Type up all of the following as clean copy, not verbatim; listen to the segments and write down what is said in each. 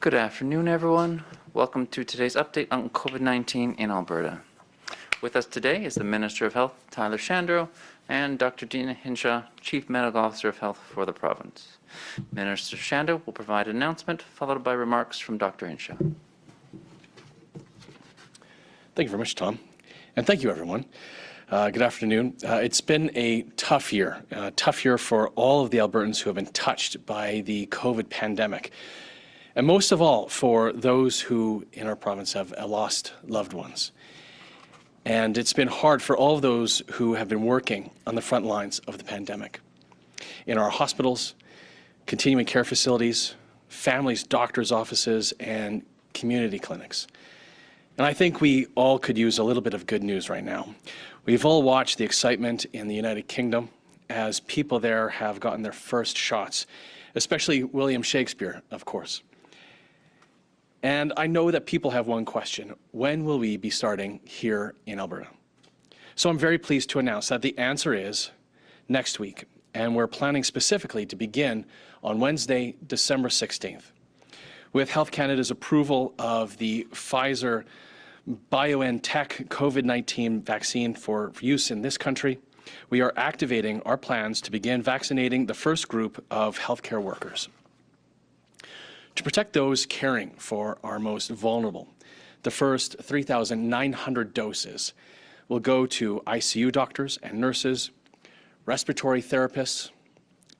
Good afternoon, everyone. Welcome to today's update on COVID-19 in Alberta. With us today is the Minister of Health, Tyler Shandro, and Dr. Deena Hinshaw, Chief Medical Officer of Health for the province. Minister Shandro will provide an announcement, followed by remarks from Dr. Hinshaw. Thank you very much, Tom. And thank you, everyone. Good afternoon. It's been a tough year for all of the Albertans who have been touched by the COVID pandemic. And most of all, for those who in our province have lost loved ones. And it's been hard for all of those who have been working on the front lines of the pandemic. In our hospitals, continuing care facilities, families, doctors' offices, and community clinics. And I think we all could use a little bit of good news right now. We've all watched the excitement in the United Kingdom as people there have gotten their first shots, especially William Shakespeare, of course. And I know that people have one question: when will we be starting here in Alberta? So I'm very pleased to announce that the answer is next week, and we're planning specifically to begin on Wednesday, December 16th. With Health Canada's approval of the Pfizer BioNTech COVID-19 vaccine for use in this country, we are activating our plans to begin vaccinating the first group of healthcare workers. To protect those caring for our most vulnerable, the first 3,900 doses will go to ICU doctors and nurses, respiratory therapists,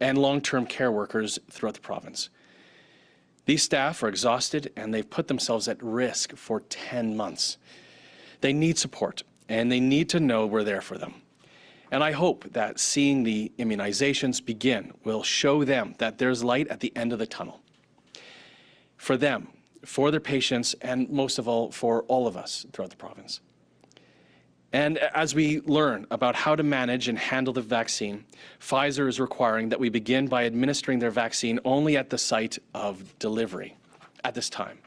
and long-term care workers throughout the province. These staff are exhausted and they've put themselves at risk for 10 months. They need support and they need to know we're there for them. And I hope that seeing the immunizations begin will show them that there's light at the end of the tunnel. For them, for their patients, and most of all, for all of us throughout the province. And as we learn about how to manage and handle the vaccine, Pfizer is requiring that we begin by administering their vaccine only at the site of delivery at this time.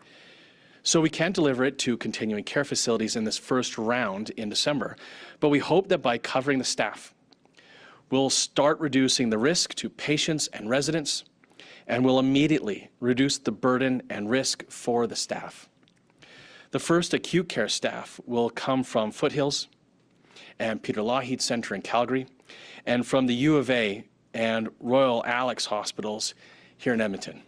So we can't deliver it to continuing care facilities in this first round in December, but we hope that by covering the staff, we'll start reducing the risk to patients and residents, and will immediately reduce the burden and risk for the staff. The first acute care staff will come from Foothills and Peter Lougheed Centre in Calgary, and from the U of A and Royal Alex hospitals here in Edmonton.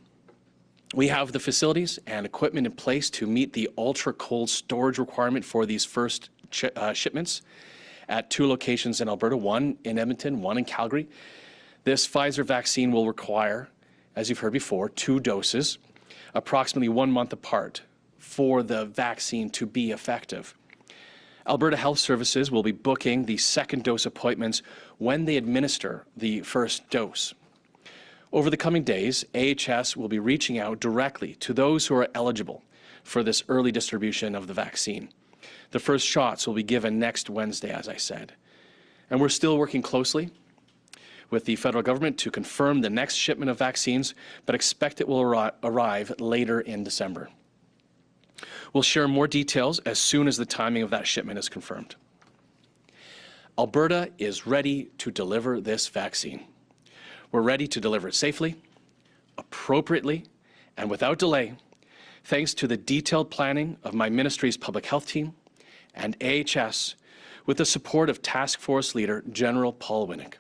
We have the facilities and equipment in place to meet the ultra-cold storage requirement for these first shipments at 2 locations in Alberta, 1 in Edmonton, 1 in Calgary. This Pfizer vaccine will require, as you've heard before, 2 doses, approximately 1 month apart, for the vaccine to be effective. Alberta Health Services will be booking the second dose appointments when they administer the first dose. Over the coming days, AHS will be reaching out directly to those who are eligible for this early distribution of the vaccine. The first shots will be given next Wednesday, as I said. And we're still working closely with the federal government to confirm the next shipment of vaccines, but expect it will arrive later in December. We'll share more details as soon as the timing of that shipment is confirmed. Alberta is ready to deliver this vaccine. We're ready to deliver it safely, appropriately, and without delay, thanks to the detailed planning of my ministry's public health team and AHS, with the support of Task Force Leader General Paul Winnick.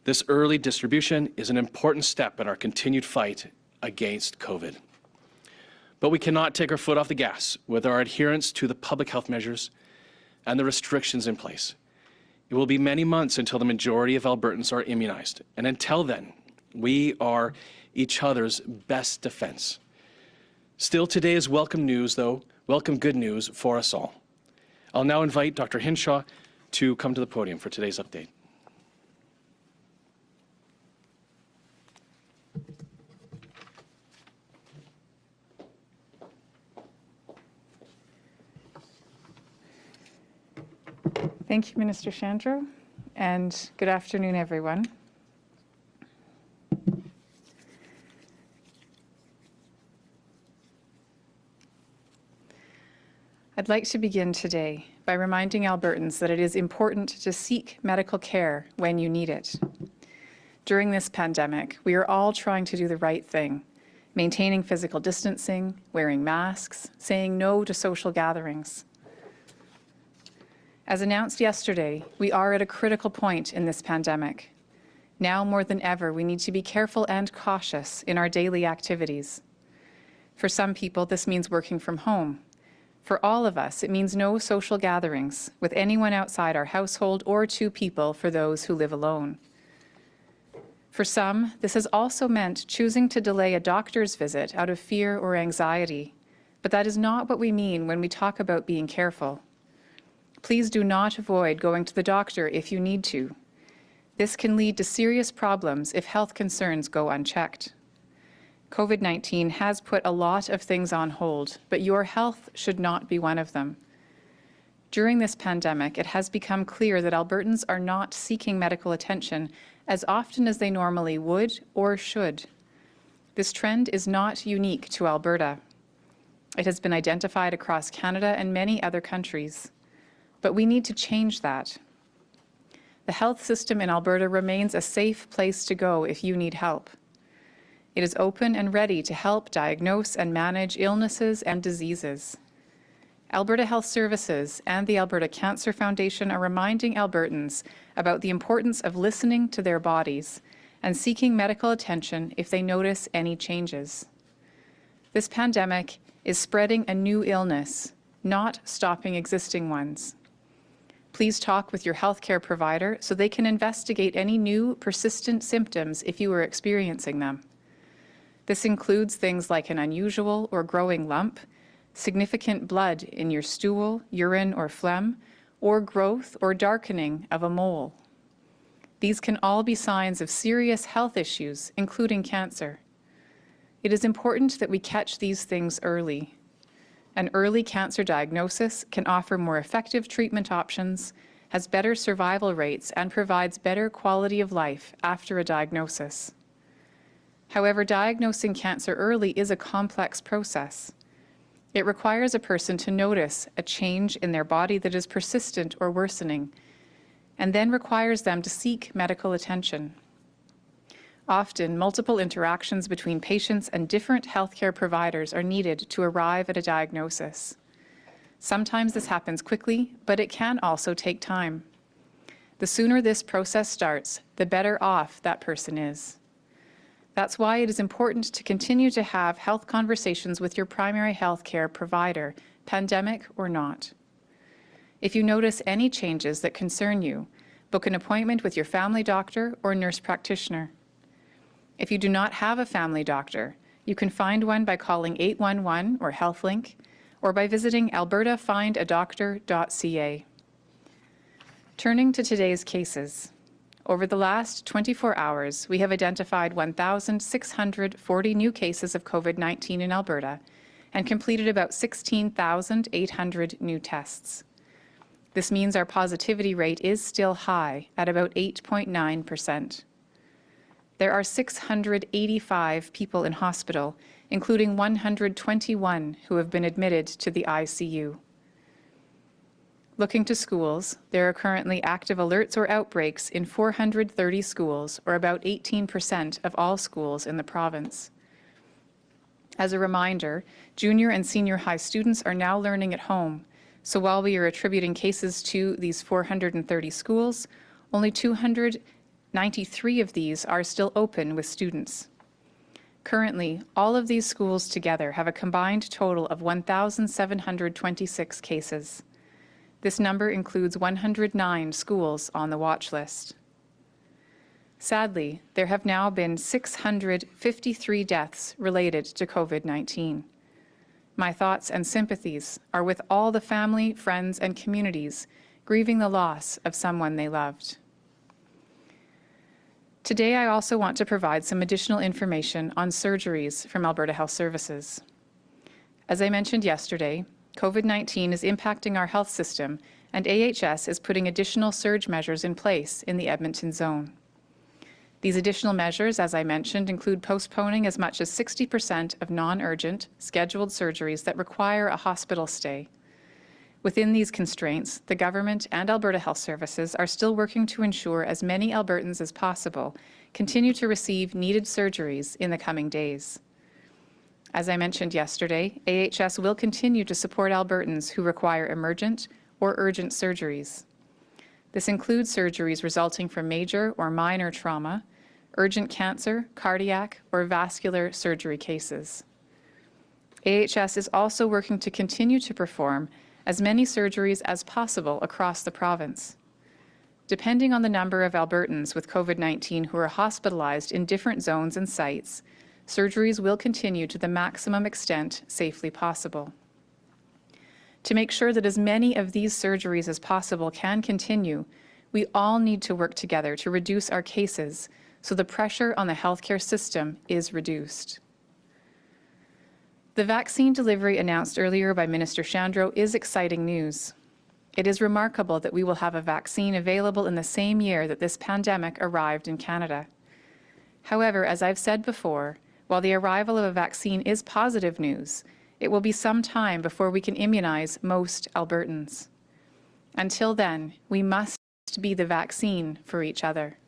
This early distribution is an important step in our continued fight against COVID. But we cannot take our foot off the gas with our adherence to the public health measures and the restrictions in place. It will be many months until the majority of Albertans are immunized, and until then, we are each other's best defense. Still, today is welcome news, though, welcome good news for us all. I'll now invite Dr. Hinshaw to come to the podium for today's update. Thank you, Minister Shandro, and good afternoon, everyone. I'd like to begin today by reminding Albertans that it is important to seek medical care when you need it. During this pandemic, we are all trying to do the right thing maintaining physical distancing, wearing masks, saying no to social gatherings. As announced yesterday, we are at a critical point in this pandemic. Now more than ever, we need to be careful and cautious in our daily activities. For some people, this means working from home. For all of us, it means no social gatherings with anyone outside our household or 2 people for those who live alone. For some, this has also meant choosing to delay a doctor's visit out of fear or anxiety, but that is not what we mean when we talk about being careful. Please do not avoid going to the doctor if you need to. This can lead to serious problems if health concerns go unchecked. COVID-19 has put a lot of things on hold, but your health should not be one of them. During this pandemic, it has become clear that Albertans are not seeking medical attention as often as they normally would or should. This trend is not unique to Alberta. It has been identified across Canada and many other countries. But we need to change that. The health system in Alberta remains a safe place to go if you need help. It is open and ready to help diagnose and manage illnesses and diseases. Alberta Health Services and the Alberta Cancer Foundation are reminding Albertans about the importance of listening to their bodies and seeking medical attention if they notice any changes. This pandemic is spreading a new illness, not stopping existing ones. Please talk with your healthcare provider so they can investigate any new persistent symptoms if you are experiencing them. This includes things like an unusual or growing lump, significant blood in your stool, urine, or phlegm, or growth or darkening of a mole. These can all be signs of serious health issues, including cancer. It is important that we catch these things early. An early cancer diagnosis can offer more effective treatment options, has better survival rates, and provides better quality of life after a diagnosis. However, diagnosing cancer early is a complex process. It requires a person to notice a change in their body that is persistent or worsening, and then requires them to seek medical attention. Often, multiple interactions between patients and different healthcare providers are needed to arrive at a diagnosis. Sometimes this happens quickly, but it can also take time. The sooner this process starts, the better off that person is. That's why it is important to continue to have health conversations with your primary healthcare provider, pandemic or not. If you notice any changes that concern you, book an appointment with your family doctor or nurse practitioner. If you do not have a family doctor, you can find one by calling 811 or HealthLink, or by visiting albertafindadoctor.ca. Turning to today's cases. Over the last 24 hours, we have identified 1,640 new cases of COVID-19 in Alberta and completed about 16,800 new tests. This means our positivity rate is still high at about 8.9%. There are 685 people in hospital, including 121 who have been admitted to the ICU. Looking to schools, there are currently active alerts or outbreaks in 430 schools, or about 18% of all schools in the province. As a reminder, junior and senior high students are now learning at home, so while we are attributing cases to these 430 schools, only 293 of these are still open with students. Currently, all of these schools together have a combined total of 1,726 cases. This number includes 109 schools on the watch list. Sadly, there have now been 653 deaths related to COVID-19. My thoughts and sympathies are with all the family, friends, and communities grieving the loss of someone they loved. Today, I also want to provide some additional information on surgeries from Alberta Health Services. As I mentioned yesterday, COVID-19 is impacting our health system, and AHS is putting additional surge measures in place in the Edmonton zone. These additional measures, as I mentioned, include postponing as much as 60% of non-urgent, scheduled surgeries that require a hospital stay. Within these constraints, the government and Alberta Health Services are still working to ensure as many Albertans as possible continue to receive needed surgeries in the coming days. As I mentioned yesterday, AHS will continue to support Albertans who require emergent or urgent surgeries. This includes surgeries resulting from major or minor trauma, urgent cancer, cardiac, or vascular surgery cases. AHS is also working to continue to perform as many surgeries as possible across the province. Depending on the number of Albertans with COVID-19 who are hospitalized in different zones and sites, surgeries will continue to the maximum extent safely possible. To make sure that as many of these surgeries as possible can continue, we all need to work together to reduce our cases so the pressure on the healthcare system is reduced. The vaccine delivery announced earlier by Minister Shandro is exciting news. It is remarkable that we will have a vaccine available in the same year that this pandemic arrived in Canada. However, as I've said before, while the arrival of a vaccine is positive news, it will be some time before we can immunize most Albertans. Until then, we must be the vaccine for each other.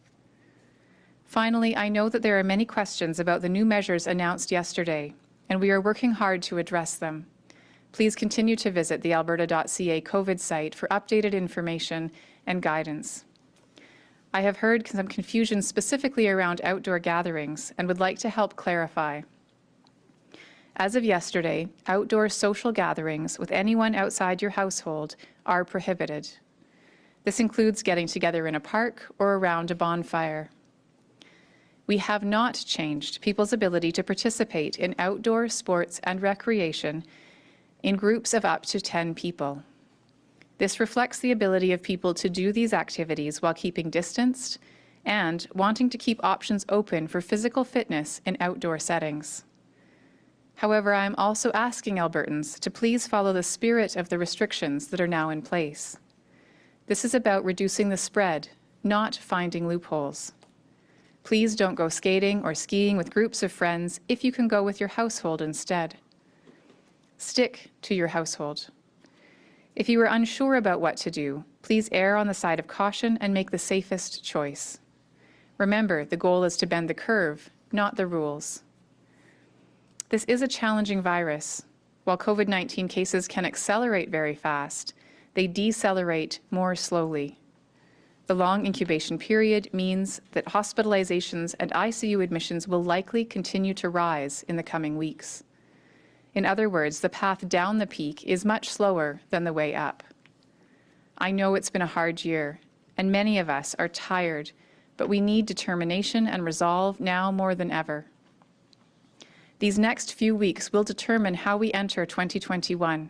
Finally, I know that there are many questions about the new measures announced yesterday, and we are working hard to address them. Please continue to visit the alberta.ca COVID site for updated information and guidance. I have heard some confusion specifically around outdoor gatherings and would like to help clarify. As of yesterday, outdoor social gatherings with anyone outside your household are prohibited. This includes getting together in a park or around a bonfire. We have not changed people's ability to participate in outdoor sports and recreation in groups of up to 10 people. This reflects the ability of people to do these activities while keeping distanced and wanting to keep options open for physical fitness in outdoor settings. However, I am also asking Albertans to please follow the spirit of the restrictions that are now in place. This is about reducing the spread, not finding loopholes. Please don't go skating or skiing with groups of friends if you can go with your household instead. Stick to your household. If you are unsure about what to do, please err on the side of caution and make the safest choice. Remember, the goal is to bend the curve, not the rules. This is a challenging virus. While COVID-19 cases can accelerate very fast, they decelerate more slowly. The long incubation period means that hospitalizations and ICU admissions will likely continue to rise in the coming weeks. In other words, the path down the peak is much slower than the way up. I know it's been a hard year, and many of us are tired, but we need determination and resolve now more than ever. These next few weeks will determine how we enter 2021,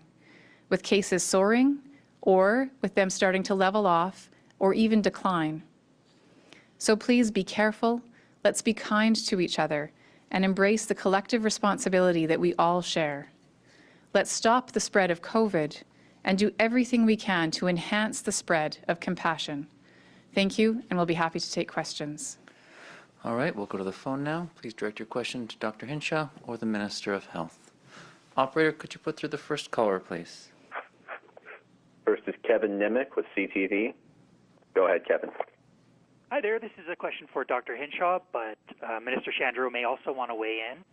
with cases soaring or with them starting to level off or even decline. So please be careful, let's be kind to each other, and embrace the collective responsibility that we all share. Let's stop the spread of COVID and do everything we can to enhance the spread of compassion. Thank you, and we'll be happy to take questions. All right, we'll go to the phone now. Please direct your question to Dr. Hinshaw or the Minister of Health. Operator, could you put through the first caller, please? First is Kevin Nimick with CTV. Go ahead, Kevin. Hi there. This is a question for Dr. Hinshaw, but Minister Shandro may also want to weigh in.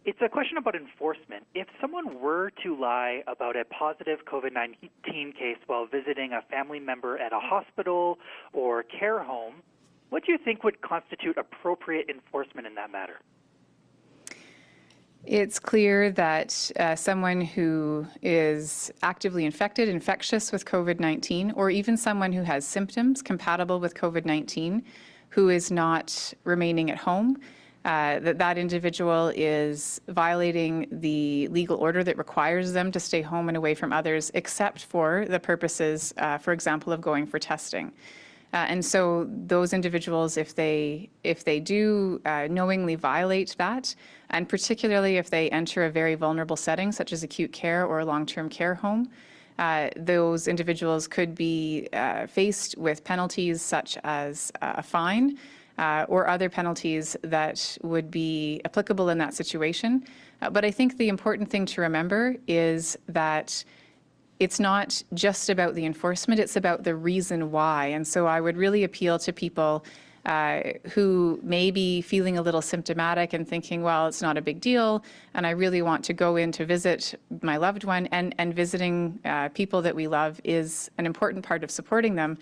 It's a question about enforcement. If someone were to lie about a positive COVID-19 case while visiting a family member at a hospital or care home, what do you think would constitute appropriate enforcement in that matter? It's clear that someone who is actively infectious with COVID-19, or even someone who has symptoms compatible with COVID-19, who is not remaining at home, that individual is violating the legal order that requires them to stay home and away from others, except for the purposes, for example, of going for testing. And so those individuals, if they do knowingly violate that, and particularly if they enter a very vulnerable setting, such as acute care or a long-term care home, those individuals could be faced with penalties such as a fine or other penalties that would be applicable in that situation. But I think the important thing to remember is that it's not just about the enforcement, it's about the reason why. And so I would really appeal to people who may be feeling a little symptomatic and thinking, well, it's not a big deal, and I really want to go in to visit my loved one, and visiting people that we love is an important part of supporting them,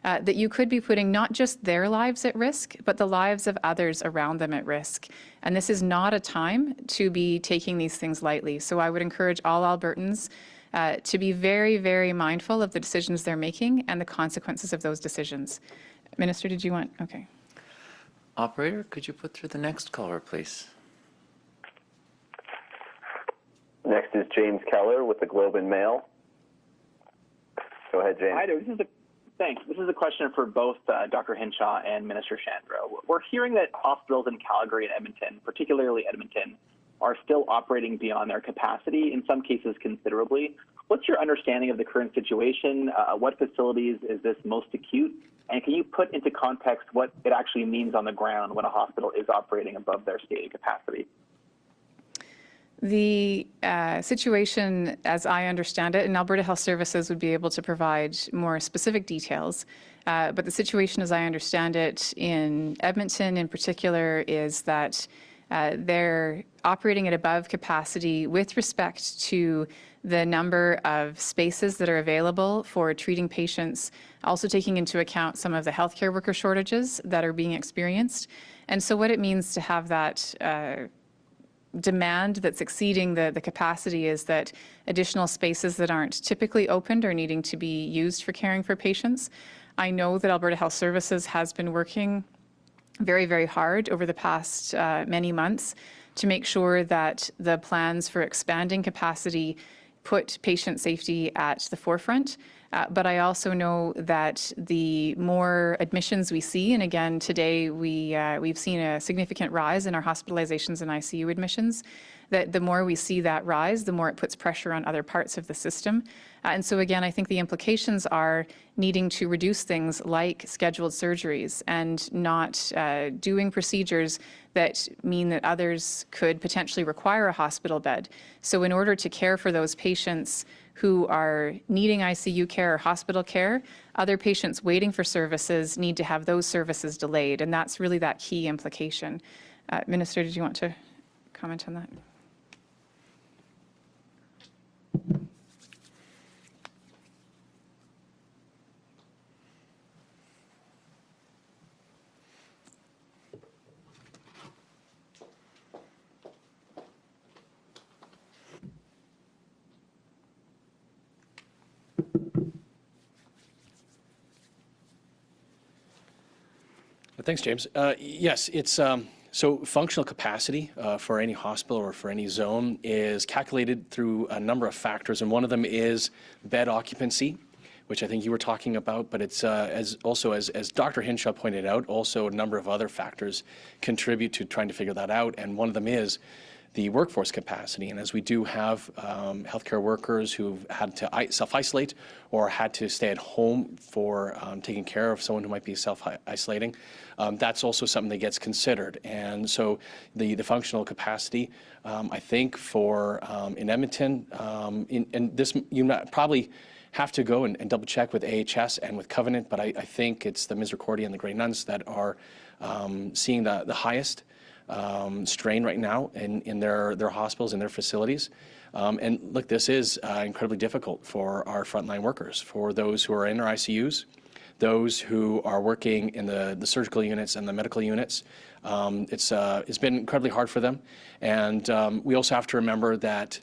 that you could be putting not just their lives at risk, but the lives of others around them at risk. And this is not a time to be taking these things lightly. So I would encourage all Albertans to be very, very mindful of the decisions they're making and the consequences of those decisions. Minister, did you want? Okay. Operator, could you put through the next caller, please? Next is James Keller with the Globe and Mail. Go ahead, James. Hi there. Thanks. This is a question for both Dr. Hinshaw and Minister Shandro. We're hearing that hospitals in Calgary and Edmonton, particularly Edmonton, are still operating beyond their capacity, in some cases considerably. What's your understanding of the current situation? What facilities is this most acute? And can you put into context what it actually means on the ground when a hospital is operating above their stated capacity? The situation, as I understand it, and Alberta Health Services would be able to provide more specific details, but the situation, as I understand it, in Edmonton in particular, is that they're operating at above capacity with respect to the number of spaces that are available for treating patients, also taking into account some of the healthcare worker shortages that are being experienced. And so what it means to have that demand that's exceeding the capacity is that additional spaces that aren't typically opened are needing to be used for caring for patients. I know that Alberta Health Services has been working very, very hard over the past many months to make sure that the plans for expanding capacity put patient safety at the forefront. But I also know that the more admissions we see, and again today we've seen a significant rise in our hospitalizations and ICU admissions, that the more we see that rise, the more it puts pressure on other parts of the system. And so again, I think the implications are needing to reduce things like scheduled surgeries and not doing procedures that mean that others could potentially require a hospital bed. So in order to care for those patients who are needing ICU care or hospital care, other patients waiting for services need to have those services delayed, and that's really that key implication. Minister, did you want to comment on that? Thanks, James. Yes, it's so functional capacity for any hospital or for any zone is calculated through a number of factors, and one of them is bed occupancy, which I think you were talking about, but it's as Dr. Hinshaw pointed out, also a number of other factors contribute to trying to figure that out, and one of them is the workforce capacity. And as we do have healthcare workers who've had to self-isolate or had to stay at home for taking care of someone who might be self-isolating, that's also something that gets considered. And so the functional capacity, I think for in Edmonton, and this you probably have to go and double check with AHS and with Covenant, but I think it's the Misericordia and the Grey Nuns that are seeing the highest strain right now in their hospitals, in their facilities. And look, this is incredibly difficult for our frontline workers, for those who are in our ICUs, those who are working in the surgical units and the medical units. It's been incredibly hard for them. And we also have to remember that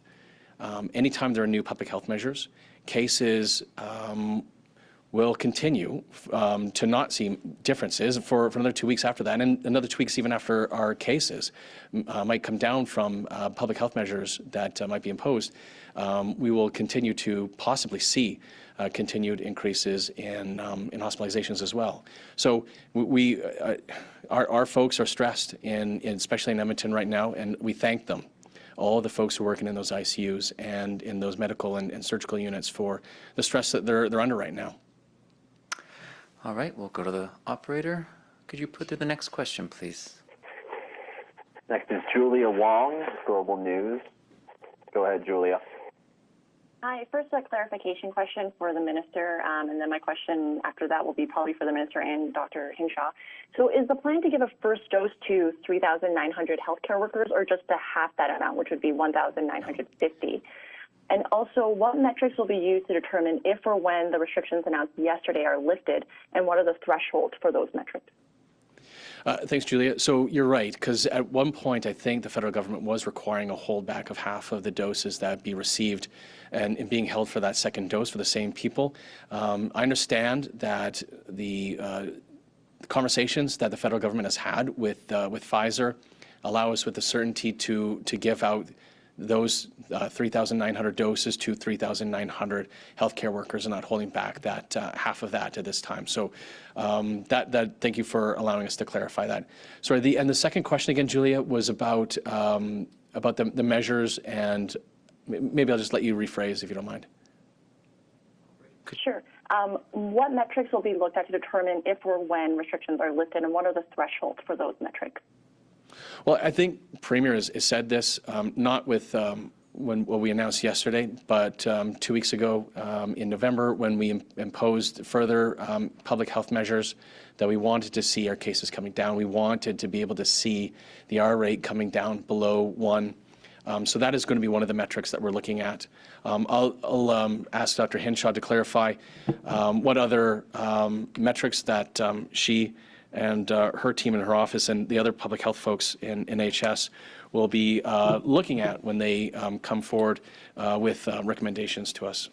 anytime there are new public health measures, cases will continue to not see differences for another 2 weeks after that, and another 2 weeks even after our cases might come down from public health measures that might be imposed. We will continue to possibly see continued increases in hospitalizations as well. So our folks are stressed, especially in Edmonton right now, and we thank them, all the folks who are working in those ICUs and in those medical and surgical units, for the stress that they're under right now. All right, we'll go to the operator. Could you put through the next question, please? Next is Julia Wong, Global News. Go ahead, Julia. Hi. First, a clarification question for the minister, and then my question after that will be probably for the minister and Dr. Hinshaw. So is the plan to give a first dose to 3,900 healthcare workers or just to half that amount, which would be 1,950? And also, what metrics will be used to determine if or when the restrictions announced yesterday are lifted, and what are the thresholds for those metrics? Thanks, Julia. So you're right, because at one point I think the federal government was requiring a holdback of half of the doses that be received and being held for that second dose for the same people. I understand that the conversations that the federal government has had with Pfizer allow us with the certainty to give out those 3,900 doses to 3,900 healthcare workers and not holding back that half of that at this time. So thank you for allowing us to clarify that. Sorry, the second question again, Julia, was about the measures, and maybe I'll just let you rephrase if you don't mind. Sure. What metrics will be looked at to determine if or when restrictions are lifted, and what are the thresholds for those metrics? Well, I think Premier has said this, not with what we announced yesterday, but 2 weeks ago in November when we imposed further public health measures that we wanted to see our cases coming down. We wanted to be able to see the R rate coming down below 1. So that is going to be one of the metrics that we're looking at. I'll ask Dr. Hinshaw to clarify what other metrics that she and her team in her office and the other public health folks in NHS will be looking at when they come forward with recommendations to us.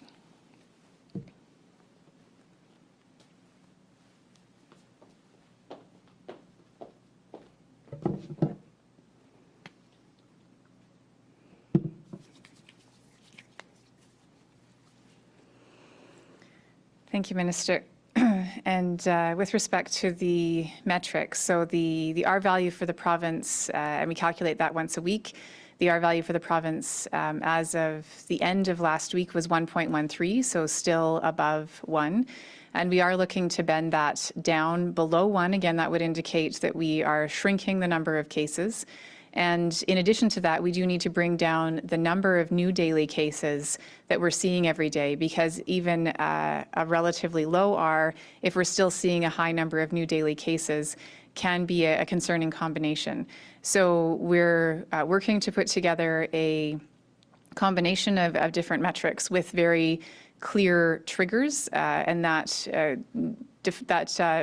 Thank you, Minister. And with respect to the metrics, so the R value for the province, and we calculate that once a week, the R value for the province as of the end of last week was 1.13, so still above 1. And we are looking to bend that down below 1. Again, that would indicate that we are shrinking the number of cases. And in addition to that, we do need to bring down the number of new daily cases that we're seeing every day, because even a relatively low R, if we're still seeing a high number of new daily cases, can be a concerning combination. So we're working to put together a combination of different metrics with very clear triggers, and that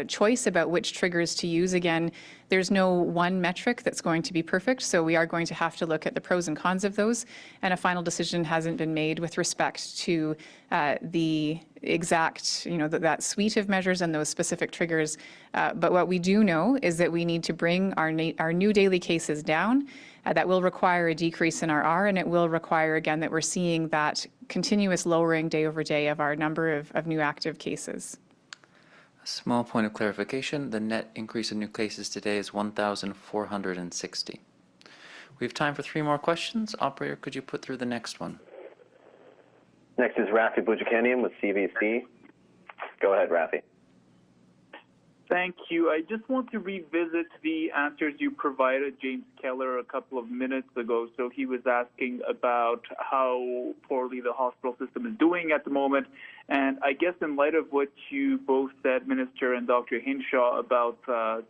choice about which triggers to use. Again, there's no one metric that's going to be perfect, so we are going to have to look at the pros and cons of those, and a final decision hasn't been made with respect to the exact, that suite of measures and those specific triggers. But what we do know is that we need to bring our new daily cases down. That will require a decrease in our R, and it will require, again, that we're seeing that continuous lowering day over day of our number of new active cases. Small point of clarification, the net increase in new cases today is 1,460. We have time for 3 more questions. Operator, could you put through the next one? Next is Rafi Boudjikanian with CBC. Go ahead, Rafi. Thank you. I just want to revisit the answers you provided James Keller a couple of minutes ago. So he was asking about how poorly the hospital system is doing at the moment. And I guess in light of what you both said, Minister and Dr. Hinshaw, about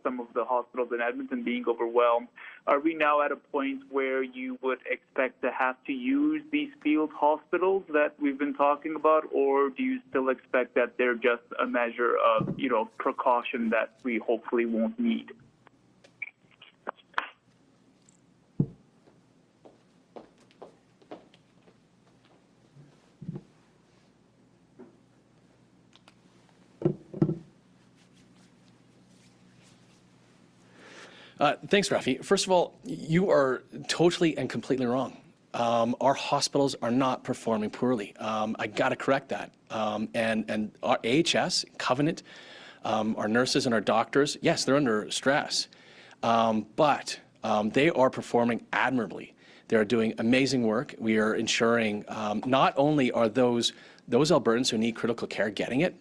some of the hospitals in Edmonton being overwhelmed, are we now at a point where you would expect to have to use these field hospitals that we've been talking about, or do you still expect that they're just a measure of, precaution that we hopefully won't need? Thanks, Rafi. First of all, you are totally and completely wrong. Our hospitals are not performing poorly. I got to correct that. And our AHS, Covenant, our nurses and our doctors, yes, they're under stress, but they are performing admirably. They are doing amazing work. We are ensuring not only are those Albertans who need critical care getting it,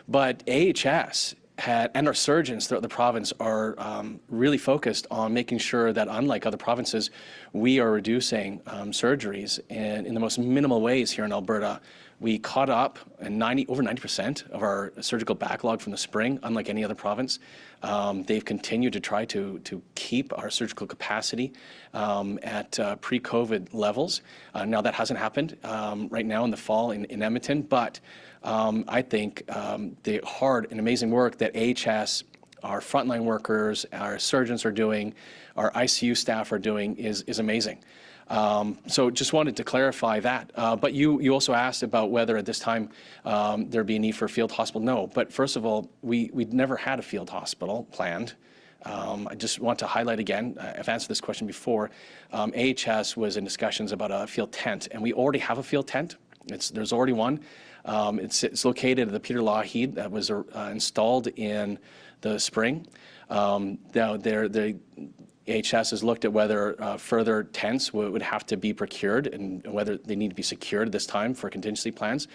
but AHS and our surgeons throughout the province are really focused on making sure that, unlike other provinces, we are reducing surgeries in the most minimal ways here in Alberta. We caught up in over 90% of our surgical backlog from the spring, unlike any other province. They've continued to try to keep our surgical capacity at pre-COVID levels. Now that hasn't happened right now in the fall in Edmonton, but I think the hard and amazing work that AHS, our frontline workers, our surgeons are doing, our ICU staff are doing is amazing. So just wanted to clarify that. But you also asked about whether at this time there'd be a need for a field hospital. No, but first of all, we'd never had a field hospital planned. I just want to highlight again, I've answered this question before, AHS was in discussions about a field tent, and we already have a field tent. There's already one. It's located at the Peter Lougheed that was installed in the spring. Now, the AHS has looked at whether further tents would have to be procured and whether they need to be secured this time for contingency plans.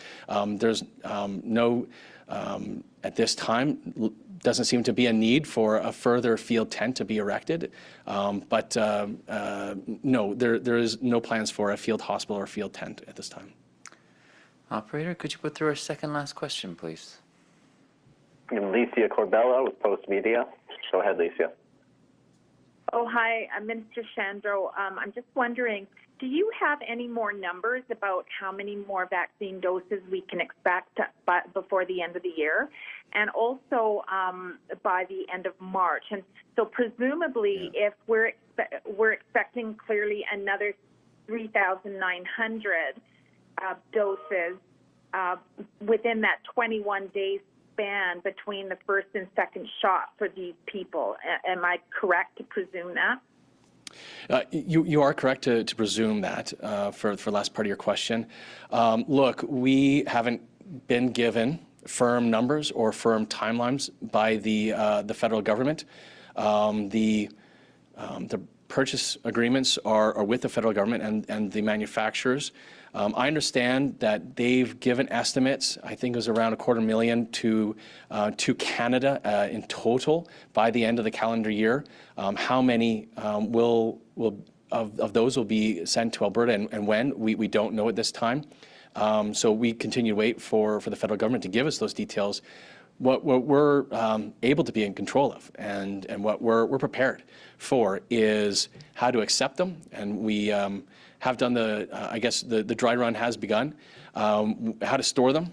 There's no, at this time, doesn't seem to be a need for a further field tent to be erected. But no, there is no plans for a field hospital or field tent at this time. Operator, could you put through our second last question, please? And Alicia Corbella with Post Media. Go ahead, Alicia. Oh, hi, Minister Shandro. I'm just wondering, do you have any more numbers about how many more vaccine doses we can expect before the end of the year, and also by the end of March? And so presumably, if we're expecting clearly another 3,900 doses within that 21 days span between the first and second shot for these people. Am I correct to presume that? You are correct to presume that for the last part of your question. Look, we haven't been given firm numbers or firm timelines by the federal government. The purchase agreements are with the federal government and the manufacturers. I understand that they've given estimates, I think it was around $250,000 to Canada in total by the end of the calendar year. How many of those will be sent to Alberta and when, we don't know at this time. So we continue to wait for the federal government to give us those details. What we're able to be in control of and what we're prepared for is how to accept them, and we have done the dry run has begun, how to store them,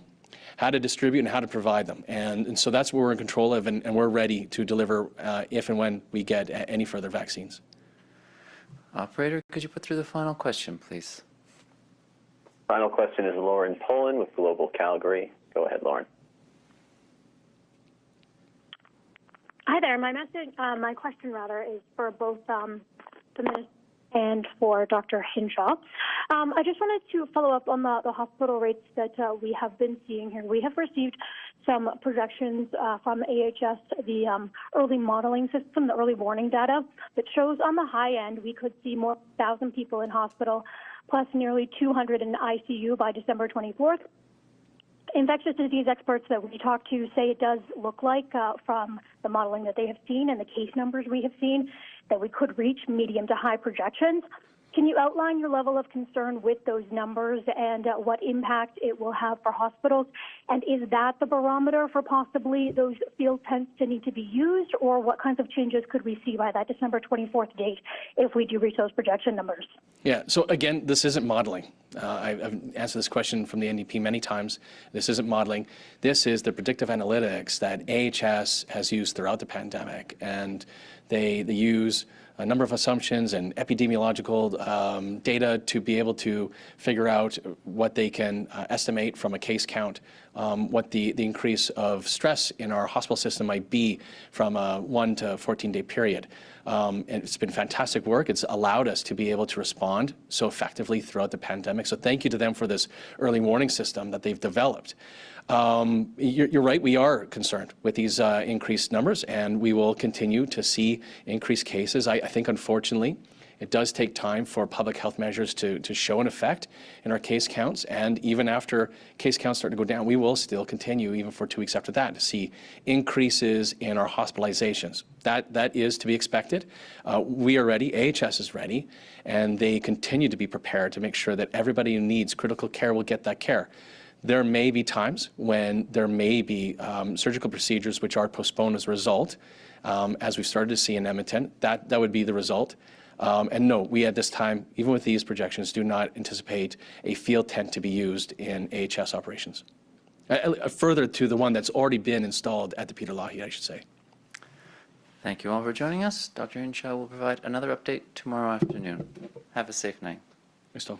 how to distribute, and how to provide them. And so that's what we're in control of, and we're ready to deliver if and when we get any further vaccines. Operator, could you put through the final question, please? Final question is Lauren Pullen with Global Calgary. Go ahead, Lauren. Hi there. My question is for both the minister and for Dr. Hinshaw. I just wanted to follow up on the hospital rates that we have been seeing here. We have received some projections from AHS, the early modeling system, the early warning data, that shows on the high end we could see more 1,000 people in hospital, plus nearly 200 in ICU by December 24th. Infectious disease experts that we talk to say it does look like, from the modeling that they have seen and the case numbers we have seen, that we could reach medium to high projections. Can you outline your level of concern with those numbers and what impact it will have for hospitals? And is that the barometer for possibly those field tents to need to be used, or what kinds of changes could we see by that December 24th date if we do reach those projection numbers? Yeah, so again, this isn't modeling. I've answered this question from the NDP many times. This isn't modeling. This is the predictive analytics that AHS has used throughout the pandemic, and they use a number of assumptions and epidemiological data to be able to figure out what they can estimate from a case count, what the increase of stress in our hospital system might be from a 1 to 14-day period. And it's been fantastic work. It's allowed us to be able to respond so effectively throughout the pandemic. So thank you to them for this early warning system that they've developed. You're right, we are concerned with these increased numbers, and we will continue to see increased cases. I think, unfortunately, It does take time for public health measures to show an effect in our case counts, and even after case counts start to go down, we will still continue, even for 2 weeks after that, to see increases in our hospitalizations. That is to be expected. We are ready, AHS is ready, and they continue to be prepared to make sure that everybody who needs critical care will get that care. There may be times when there may be surgical procedures which are postponed as a result, as we've started to see in Edmonton. That would be the result. And no, we at this time, even with these projections, do not anticipate a field tent to be used in AHS operations. Further to the one that's already been installed at the Peter Lougheed, I should say. Thank you all for joining us. Dr. Hinshaw will provide another update tomorrow afternoon. Have a safe night. Thanks, Tom.